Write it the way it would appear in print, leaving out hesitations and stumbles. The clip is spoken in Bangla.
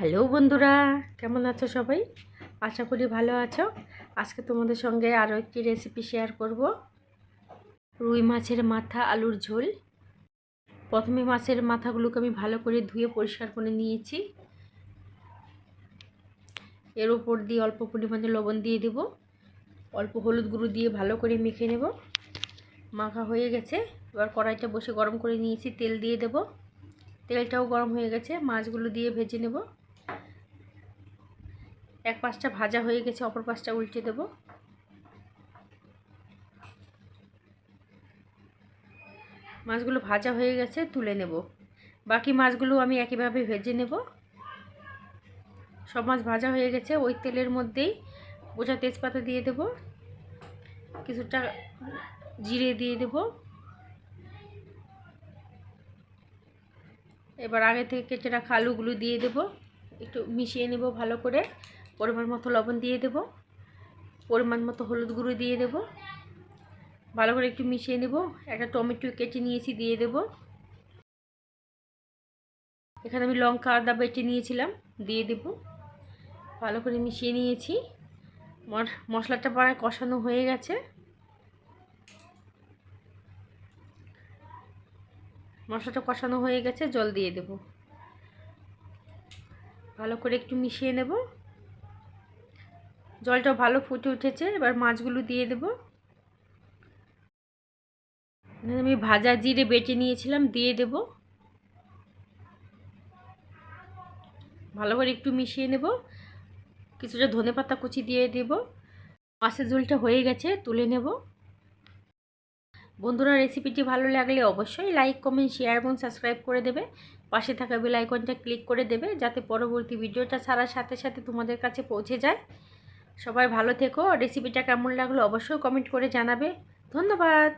হ্যালো বন্ধুরা, কেমন আছো সবাই? আশা করি ভালো আছো। আজকে তোমাদের সঙ্গে আরও একটি রেসিপি শেয়ার করব। রুই মাছের মাথা আলুর ঝোল। প্রথমে মাছের মাথাগুলোকে আমি ভালো করে ধুয়ে পরিষ্কার করে নিয়েছি। এর উপর দিয়ে অল্প পরিমাণে লবণ দিয়ে দেব, অল্প হলুদ গুঁড়ো দিয়ে ভালো করে মেখে নেব। মাখা হয়ে গেছে, এবার কড়াইটা বসে গরম করে নিয়েছি, তেল দিয়ে দেব। তেলটাও গরম হয়ে গেছে, মাছগুলো দিয়ে ভেজে নেব। এক পাশটা ভাজা হয়ে গেছে, অপর পাশটা উল্টে দেব। মাছগুলো ভাজা হয়ে গেছে, তুলে নেব। বাকি মাছগুলো আমি একইভাবে ভেজে নেব। সব মাছ ভাজা হয়ে গেছে, ওই তেলের মধ্যেই গোটা তেজপাতা দিয়ে দেব, কিছুটা জিরে দিয়ে দেব। এবার আগে থেকে কেটে রাখা আলুগুলো দিয়ে দেব, একটু মিশিয়ে নেব ভালো করে। পরিমাণ মতো লবণ দিয়ে দেব, পরিমাণ মতো হলুদ গুঁড়ো দিয়ে দেব, ভালো করে একটু মিশিয়ে নেব। একটা টমেটো কেটে নিয়েছি, দিয়ে দেব। এখানে আমি লঙ্কা আদা বেটে নিয়েছিলাম, দিয়ে দেব। ভালো করে মিশিয়ে নিয়েছি। মশলাটা প্রায় কষানো হয়ে গেছে। মশলাটা কষানো হয়ে গেছে, জল দিয়ে দেব। ভালো করে একটু মিশিয়ে নেব। জলটা ভালো ফুটে উঠেছে, এবার মাছগুলো দিয়ে দেব। আমি ভাজা জিরে বেটে নিয়েছিলাম, দিয়ে দেব। ভালো করে একটু মিশিয়ে নেব। কিছুটা ধনেপাতা কুচি দিয়ে দেব। মাছের ঝোলটা হয়ে গেছে, তুলে নেব। বন্ধুরা, রেসিপিটি ভালো লাগলে অবশ্যই লাইক, কমেন্ট, শেয়ার এবং সাবস্ক্রাইব করে দেবে। পাশে থাকা বেল আইকনটা ক্লিক করে দেবে, যাতে পরবর্তী ভিডিওটা ছাড়ার সাথে সাথে তোমাদের কাছে পৌঁছে যায়। সবাই ভালো থেকো। রেসিপিটা কেমন লাগলো অবশ্যই কমেন্ট করে জানাবে। ধন্যবাদ।